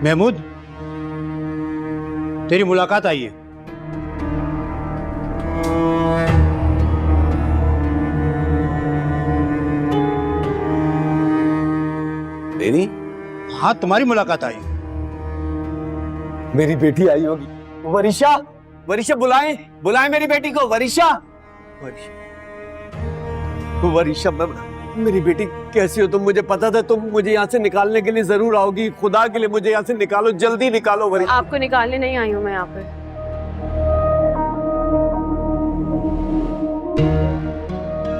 महमूद, तेरी मुलाकात आई है। मेरी? हाँ, तुम्हारी मुलाकात आई है। मेरी बेटी आई होगी। वरिशा, वरिशा बुलाएं, बुलाएं मेरी बेटी को। वरिशा, वरिशा, वरिशा, मेरी बेटी कैसी हो तुम? मुझे पता था तुम मुझे यहाँ से निकालने के लिए जरूर आओगी। खुदा के लिए मुझे यहाँ से निकालो, जल्दी निकालो वरिशा। आपको निकालने नहीं आई हूँ मैं यहाँ पर।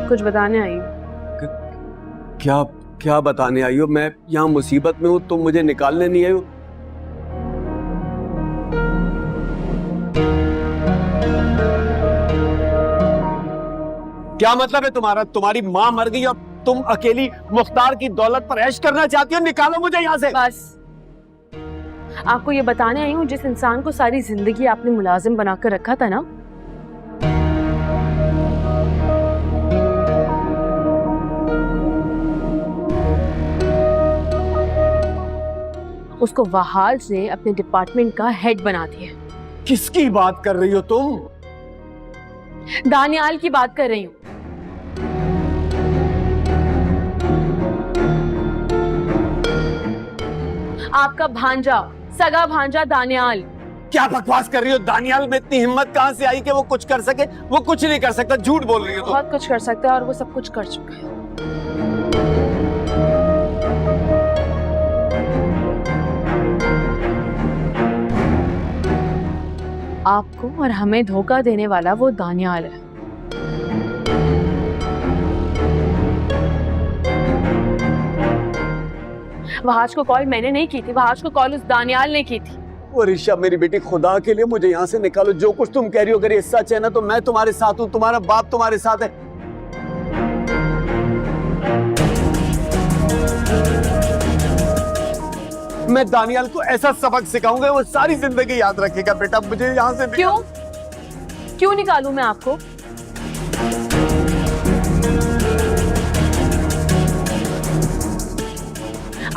कुछ बताने आई हूँ। क्या क्या बताने आई हो? मैं यहाँ मुसीबत में हूँ, तुम मुझे निकालने नहीं आई हो? क्या मतलब है तुम्हारा? तुम्हारी माँ मर गई और तुम अकेली मुख्तार की दौलत पर ऐश करना चाहती हो? निकालो मुझे यहाँ से। बस आपको ये बताने आई हूँ, जिस इंसान को सारी जिंदगी आपने मुलाजिम बनाकर रखा था ना, उसको वहाल से अपने डिपार्टमेंट का हेड बना दिया। किसकी बात कर रही हो तुम? दानियाल की बात कर रही हूँ। आपका भांजा, सगा भांजा दानियाल। क्या बकवास कर रही हो? दानियाल में इतनी हिम्मत कहां से आई कि वो कुछ कर सके? वो कुछ नहीं कर सकता, झूठ बोल रही हो तुम। बहुत कुछ कर सकता है और वो सब कुछ कर चुका है। आपको और हमें धोखा देने वाला वो दानियाल है। वहाज को कॉल मैंने नहीं की थी, वहाज को कॉल उस दानियाल ने की थी। वरिशा मेरी बेटी, खुदा के लिए मुझे यहाँ से निकालो। जो कुछ तुम कह रही हो, अगर ये सच है ना तो मैं तुम्हारे साथ हूँ, तुम्हारा बाप तुम्हारे साथ है। मैं दानियाल को ऐसा सबक सिखाऊंगा वो सारी जिंदगी याद रखेगा। बेटा मुझे यहाँ से क्यों निकालूं मैं आपको?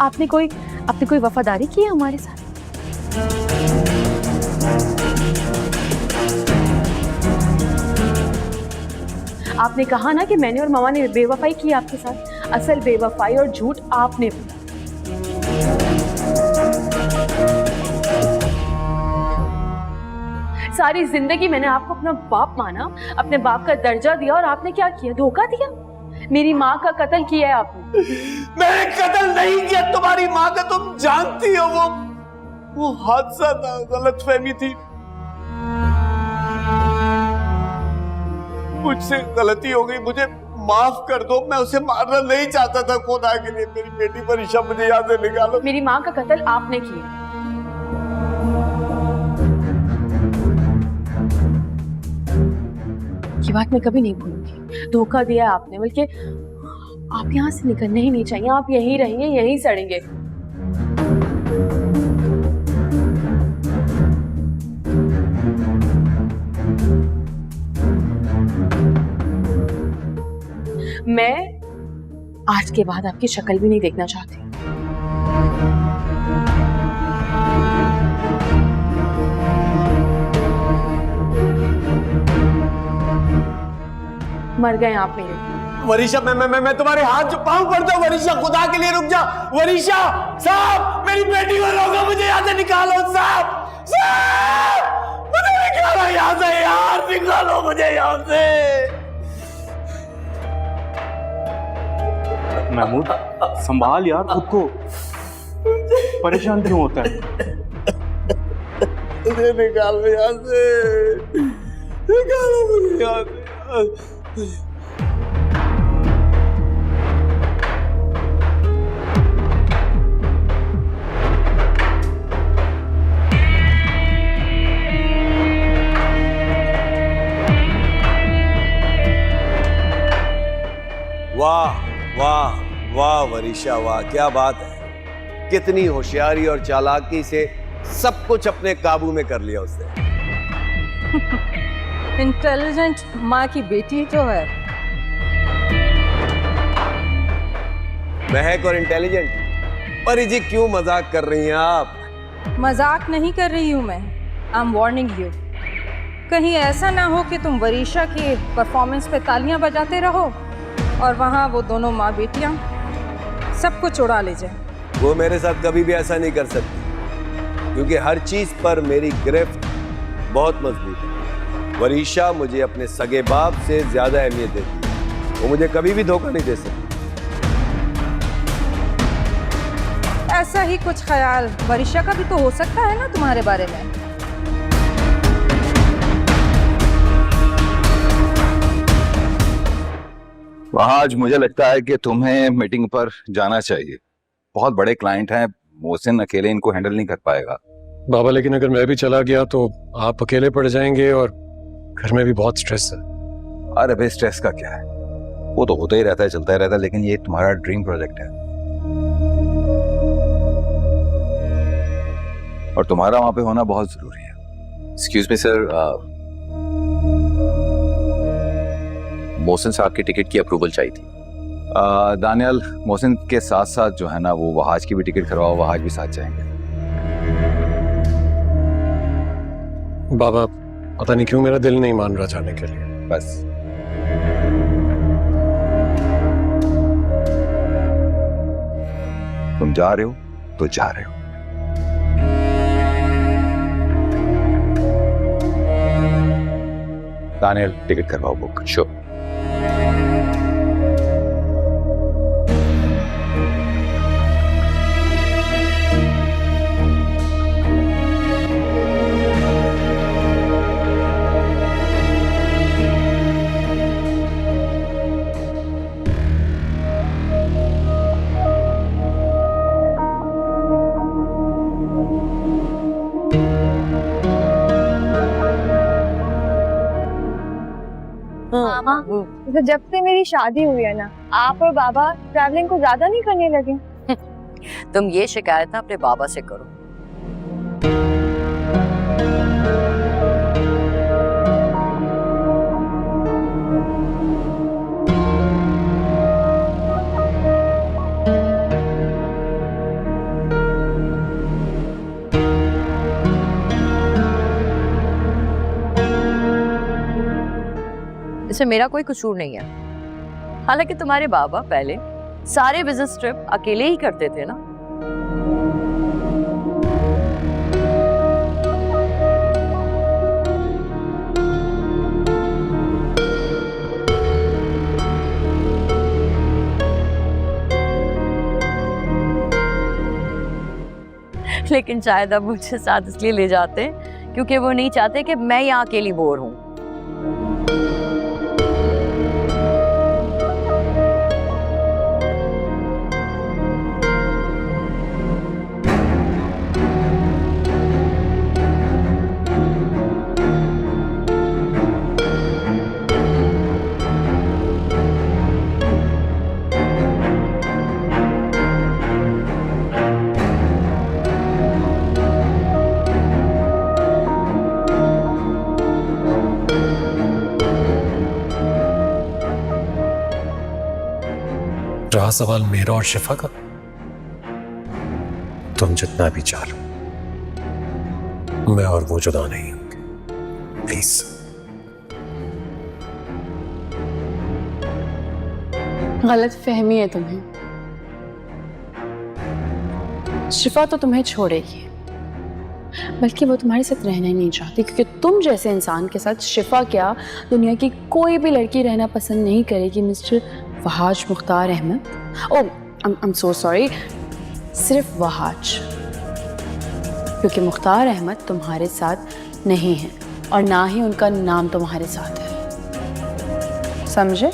आपने कोई वफादारी की है हमारे साथ? आपने कहा ना कि मैंने और मामा ने बेवफाई की आपके साथ। असल बेवफाई और झूठ आपने बोला। सारी जिंदगी मैंने आपको अपना बाप माना, अपने बाप का दर्जा दिया, और आपने क्या किया? धोखा दिया। मेरी माँ का कत्ल किया है आपने। मैंने कत्ल नहीं किया तुम्हारी माँ का, तुम जानती हो। वो हादसा था, गलतफहमी थी, मुझसे गलती हो गई, मुझे माफ कर दो। मैं उसे मारना नहीं चाहता था। खुदा के लिए मेरी बेटी वरिशा, मुझे यहाँ से निकालो। मेरी माँ का कत्ल आपने किया। ये बात मैं कभी नहीं भूलूंगी। धोखा दिया है आपने, बल्कि आप यहाँ से निकलने ही नहीं चाहिए। आप यहीं रहेंगे, यहीं सड़ेंगे। मैं आज के बाद आपकी शक्ल भी नहीं देखना चाहती। मर गए आप मेरे। वरिशा, मैं तुम्हारे हाथ पांव पड़ता हूँ। वरिशा खुदा के लिए रुक जा। वरिशा साहब, मेरी बेटी को रोको, मुझे यहाँ से निकालो। साहब, साहब, मुझे निकालो यहाँ से यार, निकालो मुझे यहाँ से। महमूद, संभाल यार खुद को, परेशान क्यों होता है? मुझे निकालो यहाँ से, निकालो मुझे यहाँ से। वाह वाह वाह वरिशा, वाह, क्या बात है। कितनी होशियारी और चालाकी से सब कुछ अपने काबू में कर लिया उसने। इंटेलिजेंट माँ की बेटी तो है। महक और इंटेलिजेंट? परी जी क्यों मजाक कर रही हैं आप? मजाक नहीं कर रही हूँ मैं। I am warning you. कहीं ऐसा ना हो कि तुम वरीशा की परफॉर्मेंस पे तालियां बजाते रहो और वहाँ वो दोनों माँ बेटियाँ सब कुछ उड़ा ले जाए। वो मेरे साथ कभी भी ऐसा नहीं कर सकती, क्योंकि हर चीज पर मेरी गिरफ्त बहुत मजबूत है। वरीशा मुझे अपने सगे बाप से ज्यादा अहमियत देती है। वो मुझे कभी भी धोखा नहीं दे सकती। ऐसा ही कुछ ख्याल वरीशा का भी तो हो सकता है ना तुम्हारे बारे में। वहाँ आज मुझे लगता है कि तुम्हें मीटिंग पर जाना चाहिए। बहुत बड़े क्लाइंट हैं, मोहसिन अकेले इनको हैंडल नहीं कर पाएगा। बाबा, लेकिन अगर मैं भी चला गया तो आप अकेले पड़ जाएंगे और घर में भी बहुत स्ट्रेस है। अरे भाई, स्ट्रेस का क्या है, वो तो होता ही रहता है, चलता ही रहता है, लेकिन ये तुम्हारा ड्रीम प्रोजेक्ट है और तुम्हारा वहां पे होना बहुत जरूरी है। एक्सक्यूज मी सर, मोहसिन साहब की टिकट की अप्रूवल चाहिए थी। दानियल, मोहसिन के साथ साथ जो है ना वो वहाज की भी टिकट करवाओ, वहाज भी साथ जाएंगे। बाबा, पता नहीं क्यों मेरा दिल नहीं मान रहा जाने के लिए। बस तुम जा रहे हो तो जा रहे हो। दानियल, टिकट करवाओ बुक। श्योर। मामा, तो जब से मेरी शादी हुई है ना, आप और बाबा ट्रैवलिंग को ज्यादा नहीं करने लगे। तुम ये शिकायत ना अपने बाबा से करो। इसमें मेरा कोई कसूर नहीं है। हालांकि तुम्हारे बाबा पहले सारे बिजनेस ट्रिप अकेले ही करते थे ना। लेकिन शायद अब मुझे साथ इसलिए ले जाते हैं क्योंकि वो नहीं चाहते कि मैं यहाँ अकेली बोर हूँ। रहा सवाल मेरा और शिफा का, तुम जितना भी चाहो, मैं और वो जुदा नहीं होंगे। प्लीज। गलत फहमी है तुम्हें। शिफा तो तुम्हें छोड़ेगी, बल्कि वो तुम्हारे साथ रहना ही नहीं चाहती, क्योंकि तुम जैसे इंसान के साथ शिफा क्या दुनिया की कोई भी लड़की रहना पसंद नहीं करेगी mister Wahaj Mukhtar Ahmed. Oh, I am so sorry, सिर्फ वहाज, क्योंकि मुख्तार अहमद तुम्हारे साथ नहीं है और ना ही उनका नाम तुम्हारे साथ है, समझे?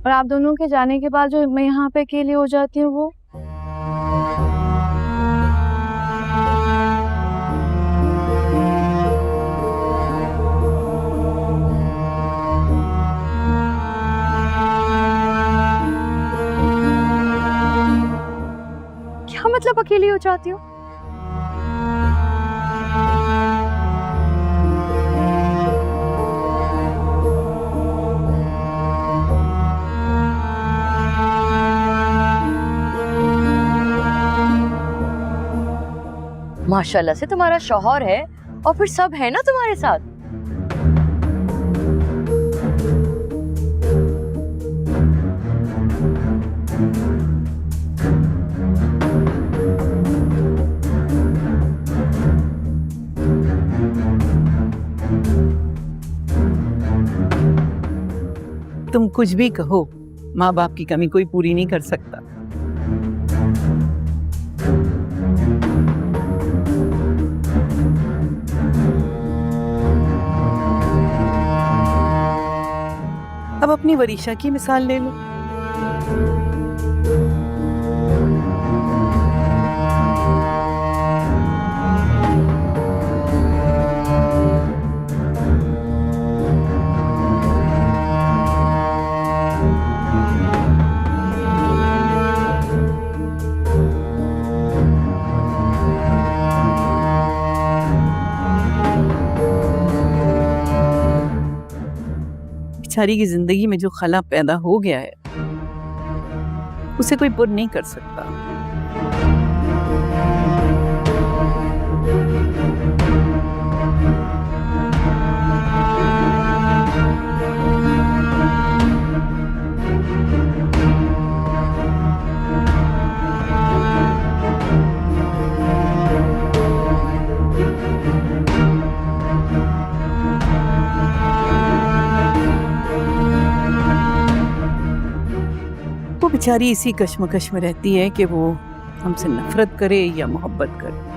और आप दोनों के जाने के बाद जो मैं यहाँ पे अकेली हो जाती हूँ, वो चुपचाप अकेली हो जाती हो? माशाल्लाह से तुम्हारा शौहर है और फिर सब है ना तुम्हारे साथ। तुम कुछ भी कहो, माँ बाप की कमी कोई पूरी नहीं कर सकता। अब अपनी वरीशा की मिसाल ले लो। बेचारी की जिंदगी में जो खला पैदा हो गया है उसे कोई पुर नहीं कर सकता। बेचारी इसी कश्मकश में रहती है कि वो हमसे नफरत करे या मोहब्बत करे।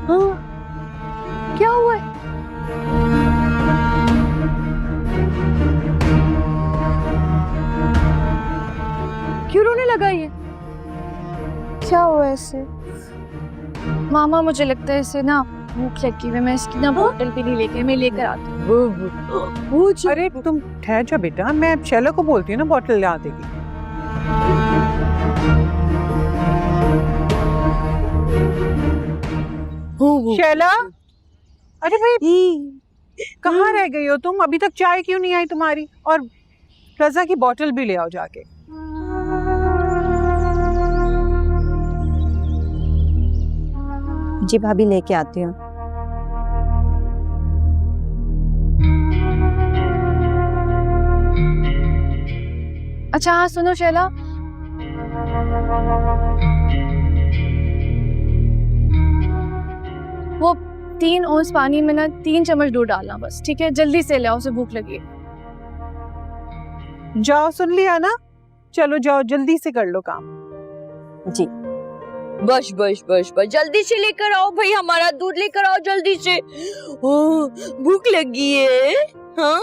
हाँ, क्या हुआ है? क्यों रोने लगा ये? क्या हुआ ऐसे? मामा मुझे लगता है इसे ना भूख लगी है, मैं इसकी ना बोतल भी नहीं लेके मैं लेकर आती हूँ। अरे तुम ठहर जा बेटा, मैं शैला को बोलती हूँ ना बोतल ला देगी। शैला, अरे भाई कहाँ रह गई हो तुम? अभी तक चाय क्यों नहीं आई तुम्हारी? और रजा की बोतल भी ले आओ जाके। जी भाभी लेके आती हूँ। अच्छा हाँ सुनो शैला, वो 3 औंस पानी में ना 3 चम्मच दूध डालना बस, ठीक है? जल्दी से ले आओ, उसे भूख लगी। जाओ, सुन लिया ना? चलो जाओ, जल्दी से कर लो काम। जी बस बस बस बस, जल्दी से लेकर आओ भाई, हमारा दूध लेकर आओ जल्दी से। ओह भूख लगी है। हाँ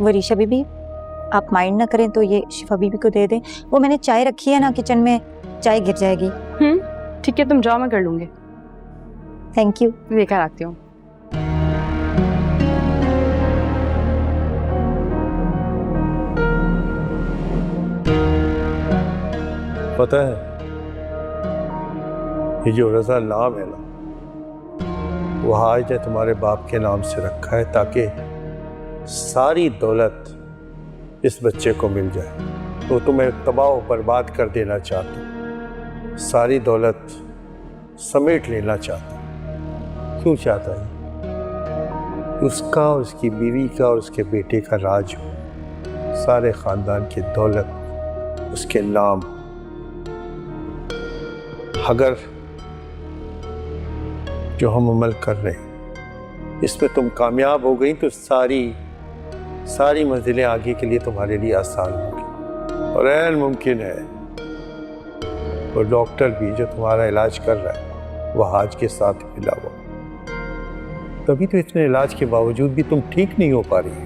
वरीशा बीबी, आप माइंड ना करें तो ये शिफा बीबी को दे दें। वो मैंने चाय रखी है ना किचन में, चाय गिर जाएगी। ठीक है, तुम जाओ, मैं कर लूंगी। Thank you. लेकर आती हूँ। पता है ये जो रजा नाम है ना, वो आज ने तुम्हारे बाप के नाम से रखा है ताकि सारी दौलत इस बच्चे को मिल जाए। तो तुम्हें तबाह और बर्बाद कर देना चाहता, सारी दौलत समेट लेना चाहता। क्यों चाहता है? उसका, उसकी बीवी का और उसके बेटे का राज हो, सारे खानदान की दौलत उसके नाम। अगर जो हम अमल कर रहे हैं इसमें तुम कामयाब हो गई तो सारी मंजिलें आगे के लिए तुम्हारे लिए आसान होगी। और ऐन मुमकिन है वो डॉक्टर भी जो तुम्हारा इलाज कर रहा है वो हाज के साथ मिला हुआ, तभी तो इतने इलाज के बावजूद भी तुम ठीक नहीं हो पा रही।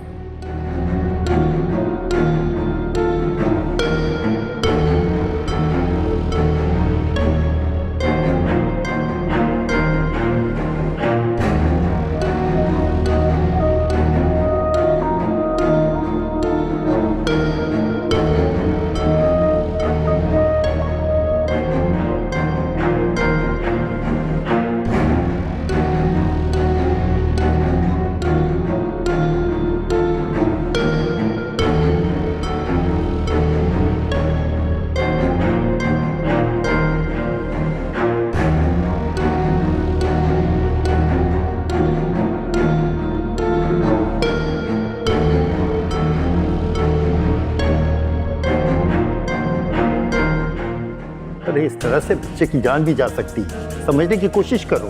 अरे इस तरह से बच्चे की जान भी जा सकती है, समझने की कोशिश करो।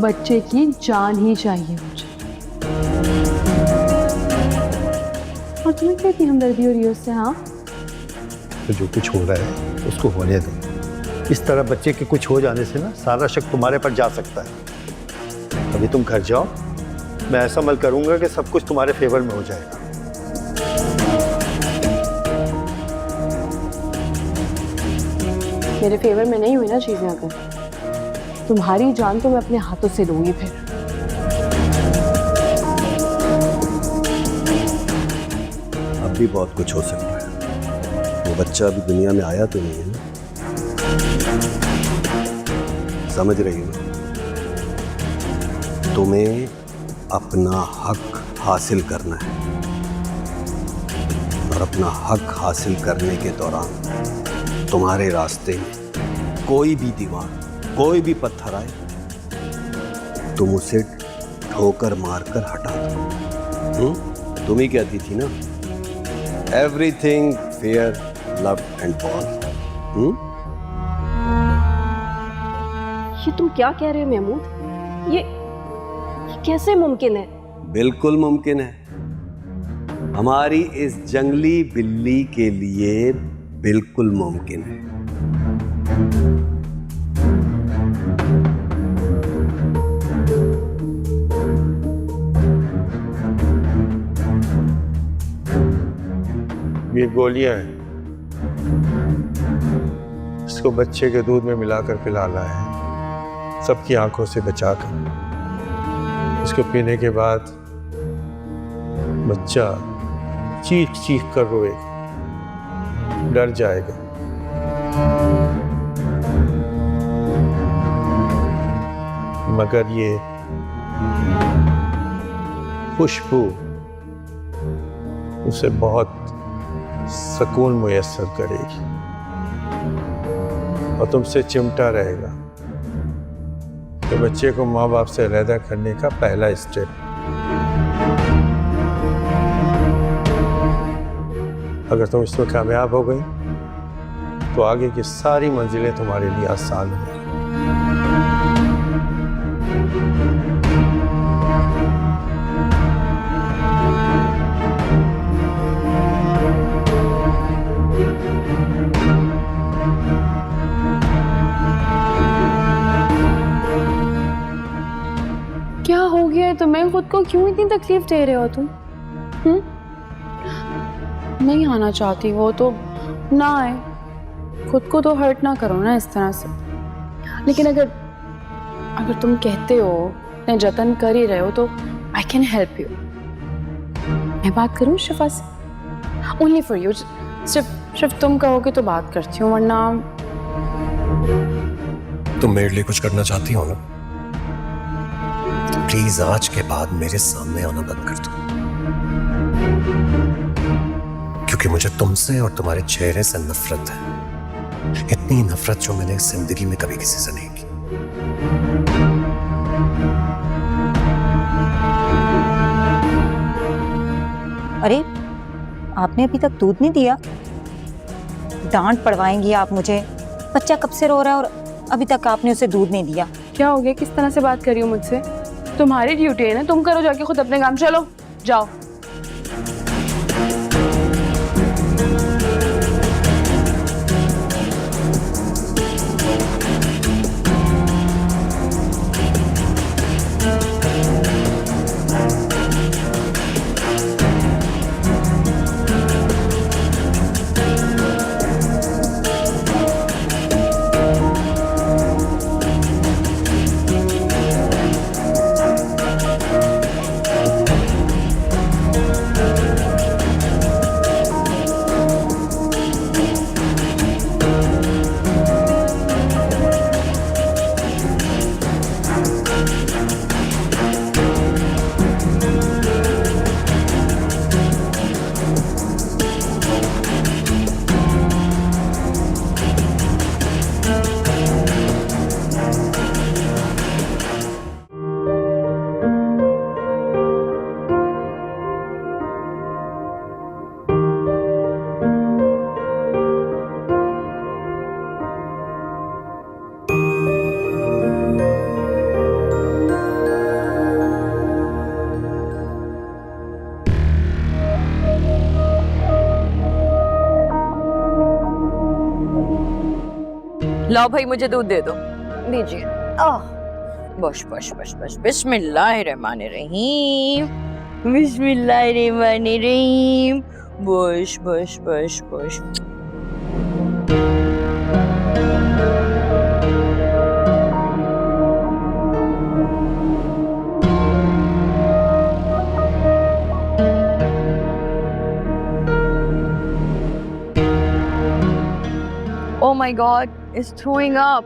बच्चे की जान ही चाहिए मुझे। और तुम्हें क्या इतनी हमदर्दी हो रही है उससे? हाँ, तो जो कुछ हो रहा है उसको होने दो। इस तरह बच्चे के कुछ हो जाने से ना सारा शक तुम्हारे पर जा सकता है। अभी तुम घर जाओ, मैं ऐसा अमल करूंगा कि सब कुछ तुम्हारे फेवर में हो जाएगा। मेरे फेवर में नहीं हुई ना चीजें, अगर तुम्हारी जान तो मैं अपने हाथों से लूंगी फिर। अब भी बहुत कुछ हो सकता है। वो बच्चा अभी दुनिया में आया तो नहीं है ना, समझ रही हो? तुम्हें अपना हक हासिल करना है और अपना हक हासिल करने के दौरान तुम्हारे रास्ते में कोई भी दीवार, कोई भी पत्थर आए, तुम उसे ठोकर मारकर हटा दो। तुम ही कहती थी ना, everything fair, love and war. ये तुम क्या कह रहे हो महमूद? ये कैसे मुमकिन है? बिल्कुल मुमकिन है। हमारी इस जंगली बिल्ली के लिए बिल्कुल मुमकिन है। ये गोलियां हैं, इसको बच्चे के दूध में मिलाकर पिलाना है, सबकी आंखों से बचाकर। इसको पीने के बाद बच्चा चीख चीख कर रोएगा, डर जाएगा। मगर ये खुशबू उसे बहुत सुकून मुयस्सर करेगी और तुमसे चिमटा रहेगा। तो बच्चे को माँ बाप से अलग करने का पहला स्टेप। अगर तुम इसमें कामयाब हो गई तो आगे की सारी मंजिलें तुम्हारे लिए आसान होंगी। क्या हो गया है तुम्हें? खुद को क्यों इतनी तकलीफ दे रहे हो तुम? नहीं आना चाहती वो तो ना आए, खुद को तो हर्ट ना करो ना इस तरह से। लेकिन अगर तुम कहते हो, मैं जतन कर ही रहे हो, तो आई कैन हेल्प यू। मैं बात करूँ शिफा से? Only for you. सिर्फ तुम कहोगे तो बात करती हूँ, वरना तुम मेरे लिए कुछ करना चाहती हो ना, प्लीज आज के बाद मेरे सामने आना बंद कर दो, क्योंकि मुझे तुमसे और तुम्हारे चेहरे से नफरत है। इतनी नफरत जो मैंने जिंदगी में कभी किसी से नहीं की। अरे आपने अभी तक दूध नहीं दिया? डांट पड़वाएंगी आप मुझे। बच्चा कब से रो रहा है और अभी तक आपने उसे दूध नहीं दिया। क्या हो गया, किस तरह से बात कर रही हो मुझसे? तुम्हारी ड्यूटी है ना, तुम करो जाके खुद अपने काम। चलो जाओ। लाओ भाई, मुझे दूध दे दो। दीजिए। बश बश बश बश। बिस्मिल्लाहिर्रहमानिर्रहीम, बिस्मिल्लाहिर्रहमानिर्रहीम। बश बश बश बश। Oh my God, it's throwing up.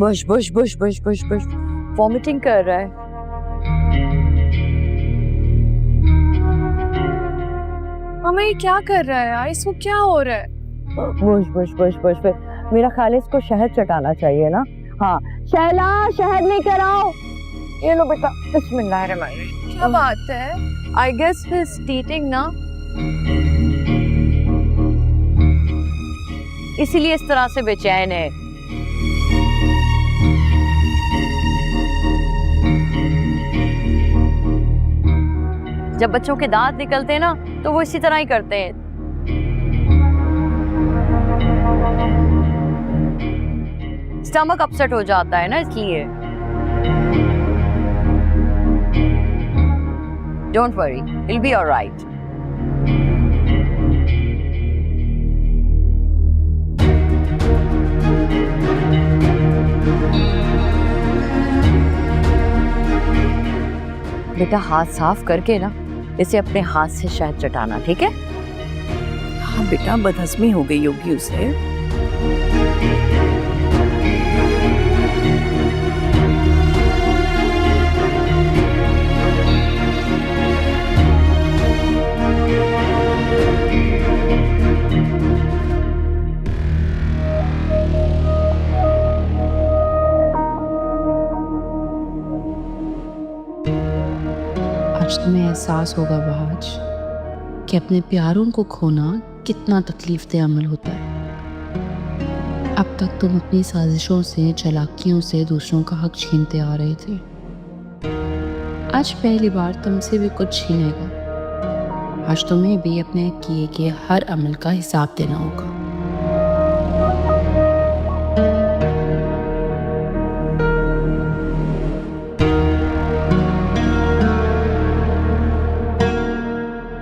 बश बश बश बश बश बश। वॉमिटिंग कर रहा है। मम्मा ये क्या कर रहा है यार, इसको क्या हो रहा है? बश बश बश बश बश। मेरा ख्याल है इसको शहद चटाना चाहिए ना। हाँ शैला, शहद लेकर आओ। ये लो बेटा। बिस्मिल्लाहिर्रहमानिर्रहीम। क्या बात है? आई गेस ही इज टीटिंग ना, इसीलिए इस तरह से बेचैन है। जब बच्चों के दांत निकलते हैं ना तो वो इसी तरह ही करते हैं। स्टमक अपसेट हो जाता है ना, इसलिए। Don't worry, it will be alright. बेटा हाथ साफ करके ना इसे अपने हाथ से शहद चटाना, ठीक है? हाँ बेटा, बदहजमी हो गई होगी उसे। आज तुम्हें एहसास होगा बहाज कि अपने प्यारों को खोना कितना तकलीफ अमल होता है। अब तक तुम अपनी साजिशों से, चालाकियों से दूसरों का हक छीनते आ रहे थे। आज पहली बार तुमसे भी कुछ छीनेगा। आज तुम्हें भी अपने किए के हर अमल का हिसाब देना होगा।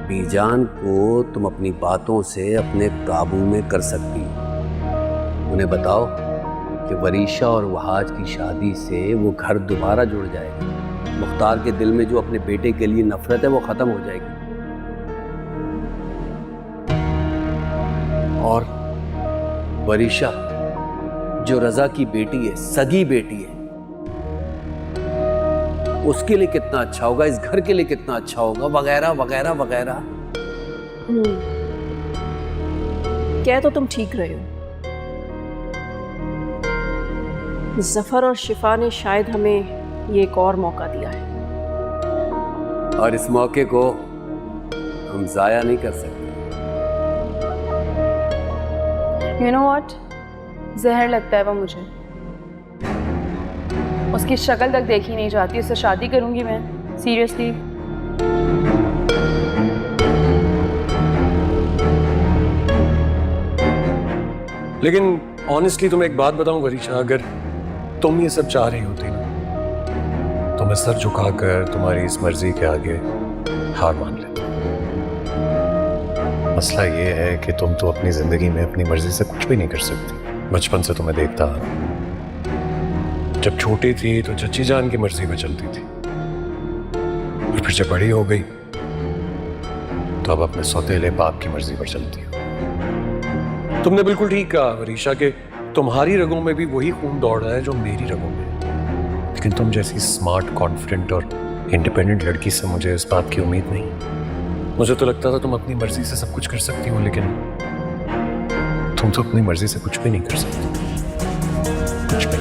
बीजान को तुम अपनी बातों से अपने काबू में कर सकती हो। उन्हें बताओ कि वरीशा और वहाज की शादी से वो घर दोबारा जुड़ जाएगा। मुख्तार के दिल में जो अपने बेटे के लिए नफरत है वो खत्म हो जाएगी। और वरीशा जो रजा की बेटी है, सगी बेटी है, उसके लिए कितना अच्छा होगा, इस घर के लिए कितना अच्छा होगा, वगैरह वगैरह वगैरह। क्या तो तुम ठीक रहे हो, जफर और शिफा ने शायद हमें ये एक और मौका दिया है, और इस मौके को हम जाया नहीं कर सकते। You know what? जहर लगता है वो मुझे। उसकी शक्ल तक देखी नहीं जाती, उससे शादी करूंगी मैं, सीरियसली। लेकिन ऑनेस्टली तुम्हें एक बात बताऊं वरीशा, अगर तुम ये सब चाह रही होती ना तो मैं सर झुकाकर तुम्हारी इस मर्जी के आगे हार मान लेता। मसला ये है कि तुम तो अपनी जिंदगी में अपनी मर्जी से कुछ भी नहीं कर सकती। बचपन से तुम्हें देखता आ रहा हूं। जब छोटी थी तो चची जान की मर्जी में चलती थी, और फिर जब बड़ी हो गई तो अब अपने सौतेले बाप की मर्जी पर चलती हो। तुमने बिल्कुल ठीक कहा वरीशा के तुम्हारी रगों में भी वही खून दौड़ रहा है जो मेरी रगों में, लेकिन तुम जैसी स्मार्ट, कॉन्फिडेंट और इंडिपेंडेंट लड़की से मुझे इस बात की उम्मीद नहीं। मुझे तो लगता था तुम अपनी मर्जी से सब कुछ कर सकती हो, लेकिन तुम तो अपनी मर्जी से कुछ भी नहीं कर सकती, कुछ भी।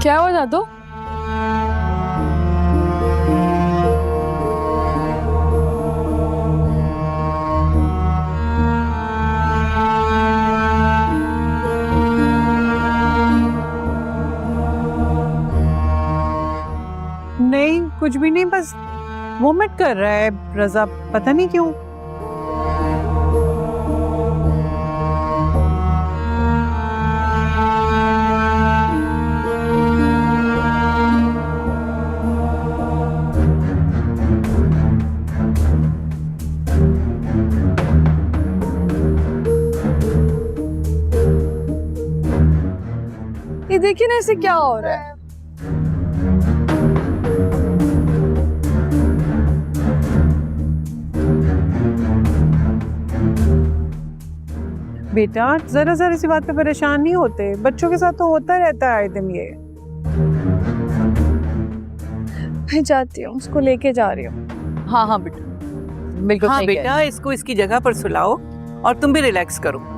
क्या हुआ दादू? नहीं, कुछ भी नहीं, बस वोमिट कर रहा है रजा, पता नहीं क्यों। ये देखिए ना इसे क्या हो रहा है। बेटा जरा जरा सी बात पे परेशान नहीं होते, बच्चों के साथ तो होता रहता है आए दिन ये। मैं जाती हूँ, उसको लेके जा रही हूँ। हाँ हाँ बेटा, बिल्कुल हाँ सही कह बेटा, इसको इसकी जगह पर सुलाओ और तुम भी रिलैक्स करो।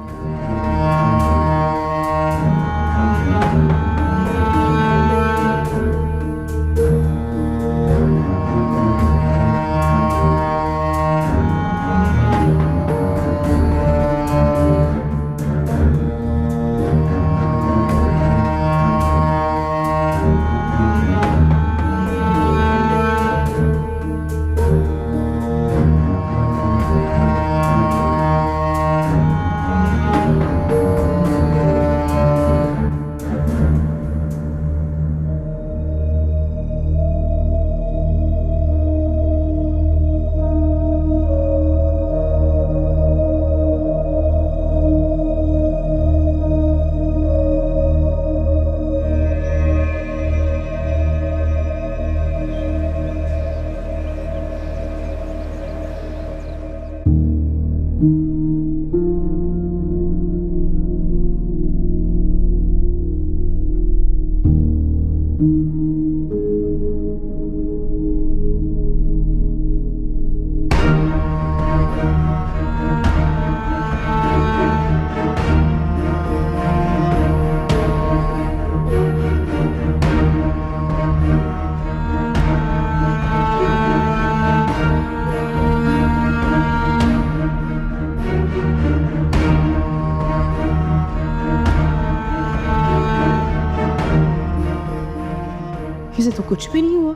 इसे तो कुछ भी नहीं हुआ।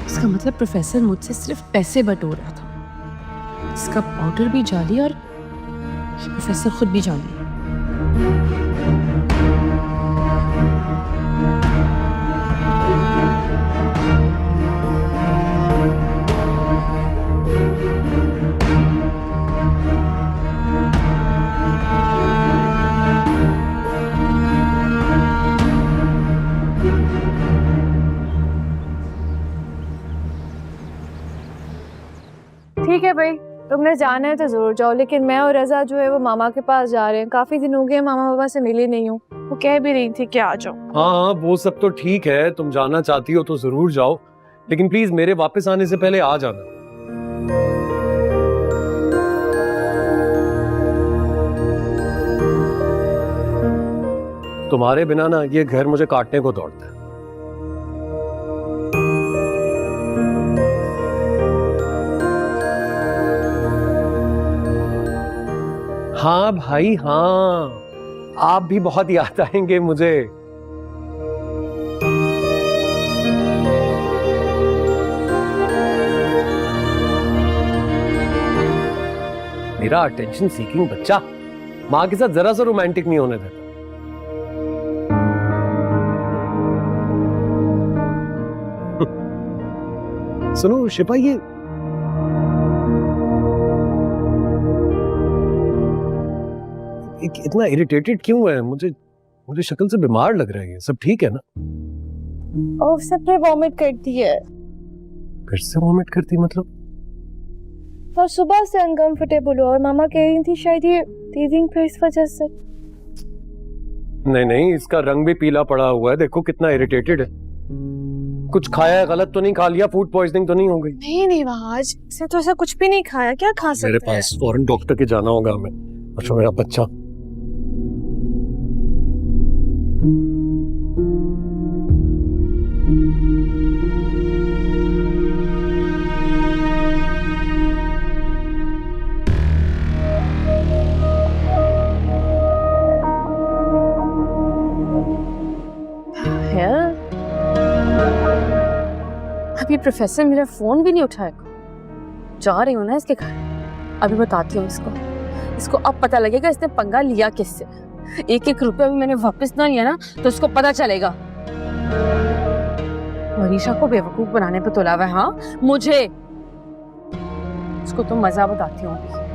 इसका मतलब प्रोफेसर मुझसे सिर्फ पैसे बटोर रहा था। इसका पाउडर भी जाली और प्रोफेसर खुद भी जाली। ठीक है भाई, तुमने जाना है तो जरूर जाओ, लेकिन मैं और रजा जो है वो मामा के पास जा रहे हैं। काफी दिन हो गए मामा बाबा से मिली नहीं हूँ। वो कह भी रही थी कि आ जाओ। हाँ वो सब तो ठीक है, तुम जाना चाहती हो तो जरूर जाओ, लेकिन प्लीज मेरे वापस आने से पहले आ जाना। तुम्हारे बिना ना ये घर मुझे काटने को दौड़ता है। हाँ भाई हाँ, आप भी बहुत याद आएंगे मुझे। मेरा अटेंशन सीकिंग बच्चा माँ के साथ जरा सा रोमांटिक नहीं होने देता। सुनो शिफा, ये इतना इरिटेटेड क्यों है? मुझे शक्ल से बीमार लग रहा है। सब ठीक है ना? और सबने वॉमिट करती है। फिर से वॉमिट करती मतलब? और सुबह से अनकंफर्टेबल हो, और मामा कह रही थी शायद ये टीजिंग फिर इस वजह से। नहीं, इसका रंग भी पीला पड़ा हुआ है, देखो कितना इरिटेटेड है। कुछ खाया है, गलत तो नहीं खा लिया? फूड पॉइजनिंग तो नहीं हो गई? नहीं आज से तो ऐसा कुछ भी नहीं खाया। क्या खा सकते हैं? मेरे पास फौरन डॉक्टर के जाना होगा हमें। अच्छा मेरा बच्चा, अभी प्रोफेसर मेरा फोन भी नहीं उठाएगा। जा रही हूँ ना इसके घर, अभी बताती हूँ इसको अब पता लगेगा इसने पंगा लिया किससे। 1-1 रुपया भी मैंने वापस ना लिया ना तो इसको पता चलेगा। मरीशा को बेवकूफ बनाने पे तुला हुआ है। हाँ मुझे, इसको तो मजा बताती हूँ अभी।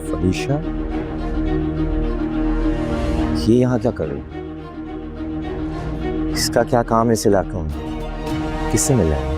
फरीशा, ये यहाँ क्या कर रही? इसका क्या काम है इस इलाके में? किससे मिला है?